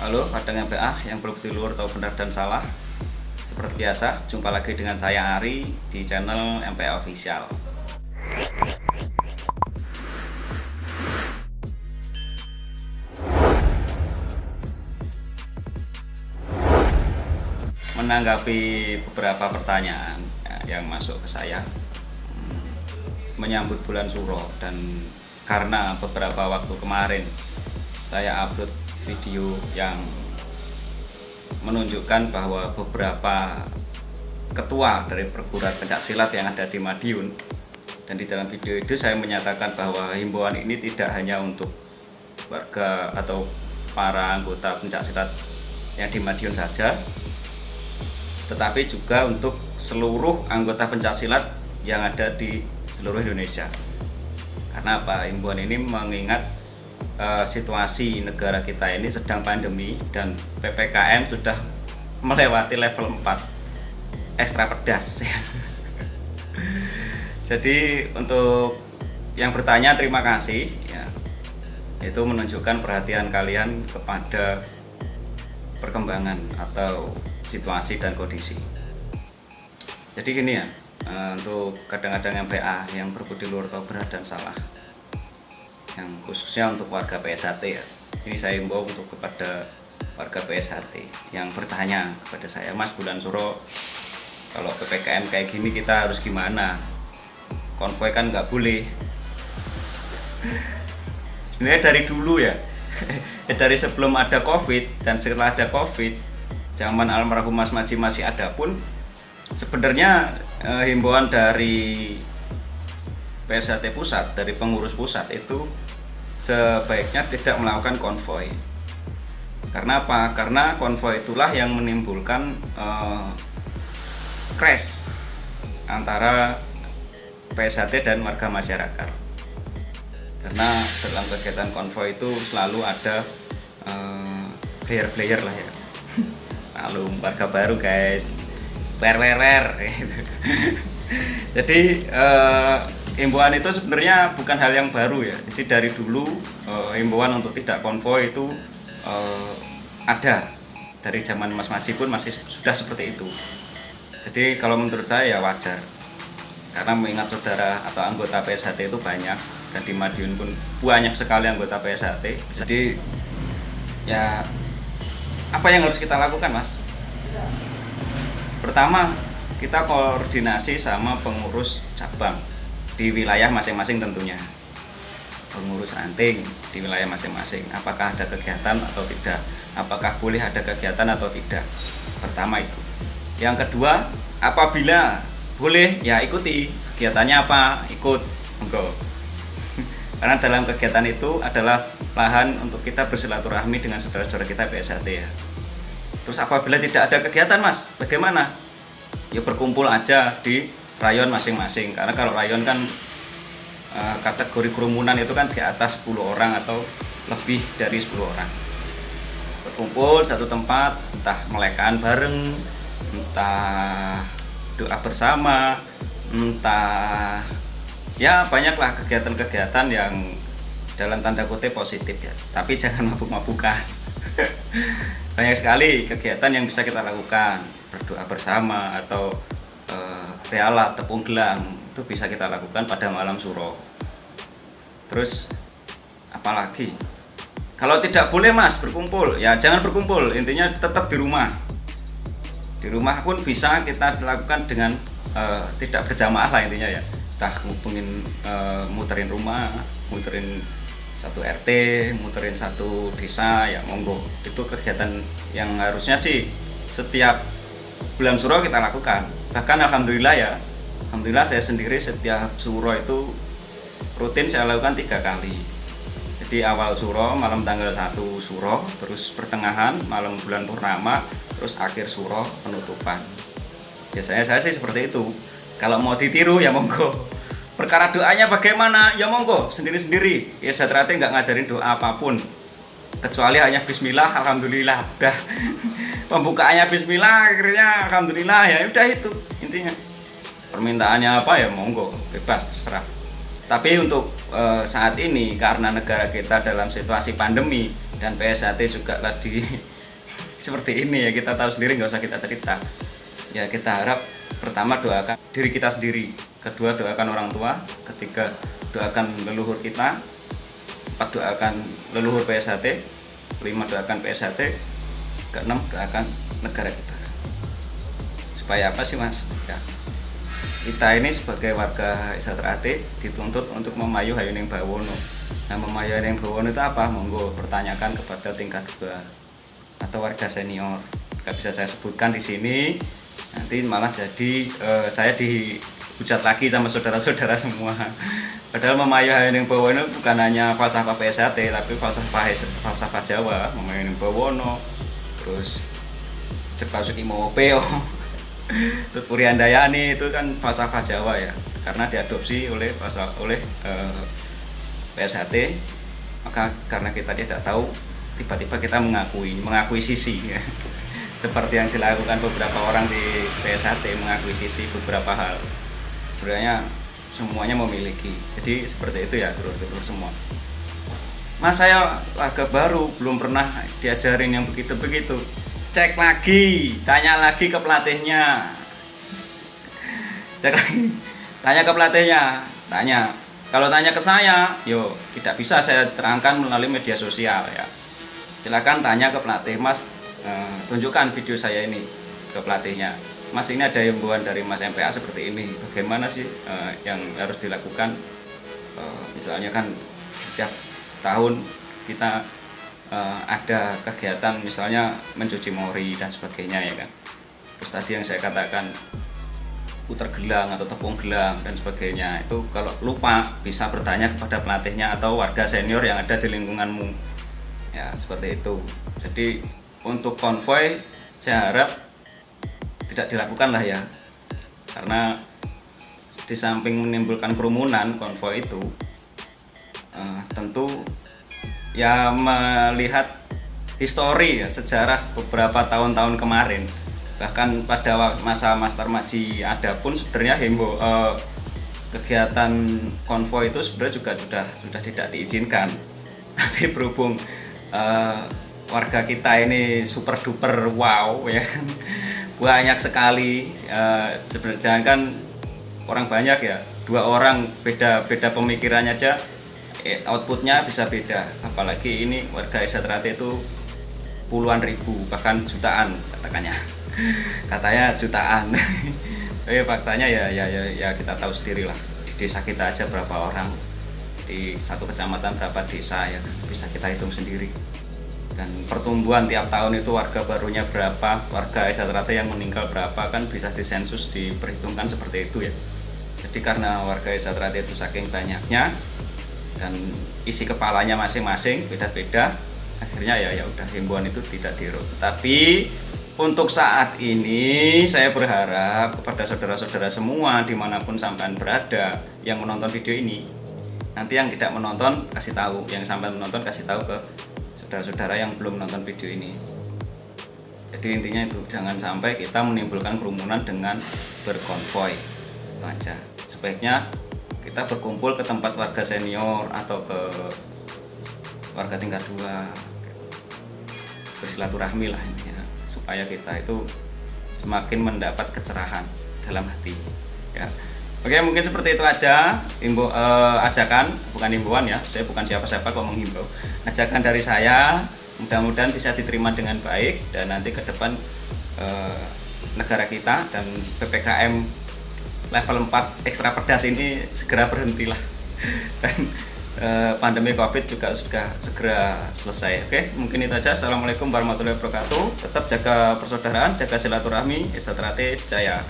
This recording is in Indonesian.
Halo, kadang MPA yang berbukti luar tahu benar dan salah. Seperti biasa, jumpa lagi dengan saya Ari di channel MPA Official. Menanggapi beberapa pertanyaan yang masuk ke saya menyambut bulan Suro, dan karena beberapa waktu kemarin saya upload video yang menunjukkan bahwa beberapa ketua dari perguruan pencaksilat yang ada di Madiun, dan di dalam video itu saya menyatakan bahwa himbauan ini tidak hanya untuk warga atau para anggota pencaksilat yang di Madiun saja, tetapi juga untuk seluruh anggota pencaksilat yang ada di seluruh Indonesia. Karena apa? Himbauan ini mengingat situasi negara kita ini sedang pandemi dan PPKM sudah melewati level 4 ekstra pedas. Jadi untuk yang bertanya terima kasih ya. Itu menunjukkan perhatian kalian kepada perkembangan atau situasi dan kondisi. Jadi gini ya, untuk kadang-kadang MPA yang berbudi luhur tahu benar dan salah, yang khususnya untuk warga PSHT ya. Ini saya himbau untuk kepada warga PSHT yang bertanya kepada saya, Mas, bulan Suro kalau PPKM kayak gini kita harus gimana? Konvoy kan nggak boleh. Sebenarnya dari dulu ya, dari sebelum ada COVID dan setelah ada COVID, zaman almarhum Mas Maji masih ada pun, sebenarnya himbauan dari PSHT pusat, dari pengurus pusat itu sebaiknya tidak melakukan konvoy. Karena apa? Karena konvoy itulah yang menimbulkan crash antara PSHT dan warga masyarakat. Karena dalam kegiatan konvoy itu selalu ada player-player lah ya. Lalu warga baru guys, player. Jadi himbauan itu sebenarnya bukan hal yang baru ya. Jadi dari dulu himbauan untuk tidak konvoy itu ada. Dari zaman Mas Maji pun masih sudah seperti itu. Jadi kalau menurut saya ya wajar. Karena mengingat saudara atau anggota PSHT itu banyak, dan di Madiun pun banyak sekali anggota PSHT. Jadi ya apa yang harus kita lakukan, Mas? Pertama, kita koordinasi sama pengurus cabang di wilayah masing-masing tentunya. Pengurus ranting di wilayah masing-masing, apakah ada kegiatan atau tidak, apakah boleh ada kegiatan atau tidak. Pertama itu. Yang kedua, apabila boleh ya ikuti kegiatannya apa, ikut monggo. Karena dalam kegiatan itu adalah lahan untuk kita bersilaturahmi dengan saudara-saudara kita PSHT ya. Terus apabila tidak ada kegiatan, Mas, bagaimana? Ya berkumpul aja di rayon masing-masing. Karena kalau rayon kan kategori kerumunan itu kan di atas 10 orang atau lebih dari 10 orang. Berkumpul satu tempat, entah melekaan bareng, entah doa bersama, entah ya banyaklah kegiatan-kegiatan yang dalam tanda kutip positif ya. Tapi jangan mabuk-mabukan. Banyak sekali kegiatan yang bisa kita lakukan, berdoa bersama atau reala tepung gelang itu bisa kita lakukan pada malam Suro. Terus apalagi? Kalau tidak boleh, Mas, berkumpul, ya jangan berkumpul, intinya tetap di rumah. Di rumah pun bisa kita lakukan dengan tidak berjamaah lah intinya ya. Entah ngubungin muterin rumah, muterin satu RT, muterin satu desa ya monggo. Itu kegiatan yang harusnya sih setiap bulan Suro kita lakukan. Bahkan alhamdulillah ya, alhamdulillah saya sendiri setiap Suro itu rutin saya lakukan 3 kali. Jadi awal Suro, malam tanggal 1 Suro, terus pertengahan malam bulan purnama, terus akhir Suro penutupan. Biasanya saya sih seperti itu. Kalau mau ditiru ya monggo. Perkara doanya bagaimana? Ya monggo, sendiri-sendiri. Ya saya ternyata nggak ngajarin doa apapun, kecuali hanya Bismillah, alhamdulillah. Udah pembukaannya Bismillah, akhirnya alhamdulillah, ya udah itu intinya. Permintaannya apa ya monggo, bebas terserah. Tapi untuk saat ini karena negara kita dalam situasi pandemi dan PSHT juga lagi seperti ini ya, kita tahu sendiri, nggak usah kita cerita. Ya kita harap pertama doakan diri kita sendiri, kedua doakan orang tua, ketiga doakan leluhur kita, empat doakan leluhur PSHT, lima doakan PSHT, keenam doakan negara kita. Supaya apa sih mas? Ya, kita ini sebagai warga Isatrate dituntut untuk memayu Hayuning Bawono. Nah, memayu Hayuning Bawono itu apa? Monggo pertanyakan kepada tingkat 2 atau warga senior. Gak bisa saya sebutkan di sini. Nanti malah jadi saya dihujat lagi sama saudara-saudara semua. Padahal memayu Hayuning Bawono bukan hanya falsafah PSHT, tapi falsafah Jawa. Memayu Hayuning Bawono, terus Jepang Sukimo Peo, Tutpuri Handayani itu kan falsafah Jawa ya, karena diadopsi oleh PSHT. Maka karena kita tidak tahu, tiba-tiba kita mengakui sisi ya. Seperti yang dilakukan beberapa orang di PSHT, mengakui sisi beberapa hal. Sebenarnya semuanya memiliki. Jadi seperti itu ya, dulur-dulur semua. Mas, saya warga baru, belum pernah diajarin yang begitu-begitu. Cek lagi, tanya lagi ke pelatihnya. Cek lagi, tanya ke pelatihnya, tanya. Kalau tanya ke saya, yo tidak bisa saya terangkan melalui media sosial ya. Silakan tanya ke pelatih, Mas. Tunjukkan video saya ini ke pelatihnya. Mas, ini ada himbauan dari Mas MPA seperti ini. Bagaimana sih yang harus dilakukan? Misalnya kan setiap tahun kita ada kegiatan misalnya mencuci mori dan sebagainya ya kan. Terus tadi yang saya katakan putar gelang atau tepung gelang dan sebagainya, itu kalau lupa bisa bertanya kepada pelatihnya atau warga senior yang ada di lingkunganmu ya, seperti itu. Jadi untuk konvoy saya harap tidak dilakukan lah ya, karena di samping menimbulkan kerumunan konvoy itu tentu ya melihat histori ya, sejarah beberapa tahun-tahun kemarin, bahkan pada masa Master Maji ada pun sebenarnya kegiatan konvoy itu sebenarnya juga sudah tidak diizinkan. Tapi berhubung warga kita ini super duper wow ya, banyak sekali, sebenarnya kan orang banyak ya, 2 orang beda pemikirannya aja outputnya bisa beda, apalagi ini warga Isatrate itu puluhan ribu bahkan jutaan katanya jutaan. Tapi faktanya ya kita tahu sendiri lah, di desa kita aja berapa orang, di satu kecamatan berapa desa ya, bisa kita hitung sendiri. Dan pertumbuhan tiap tahun itu warga barunya berapa, warga Isatrate yang meninggal berapa, kan bisa disensus, diperhitungkan seperti itu ya. Jadi karena warga Isatrate itu saking banyaknya dan isi kepalanya masing-masing beda-beda, akhirnya ya udah himbauan itu tidak dirubah. Tapi untuk saat ini saya berharap kepada saudara-saudara semua dimanapun sampean berada yang menonton video ini, nanti yang tidak menonton kasih tahu, yang sampean menonton kasih tahu ke saudara-saudara yang belum menonton video ini. Jadi intinya itu, jangan sampai kita menimbulkan kerumunan dengan berkonvoy. Itu aja. Sebaiknya kita berkumpul ke tempat warga senior atau ke warga tingkat 2, bersilaturahmi lah intinya, supaya kita itu semakin mendapat kecerahan dalam hati ya. Oke, mungkin seperti itu aja ajakan, bukan himbauan ya, saya bukan siapa-siapa kok menghimbau. Ajakan dari saya, mudah-mudahan bisa diterima dengan baik, dan nanti ke depan negara kita dan PPKM level 4 ekstra pedas ini segera berhentilah, dan pandemi COVID juga sudah segera selesai. Oke, mungkin itu aja. Assalamualaikum warahmatullahi wabarakatuh. Tetap jaga persaudaraan, jaga silaturahmi. Isatrate Jaya.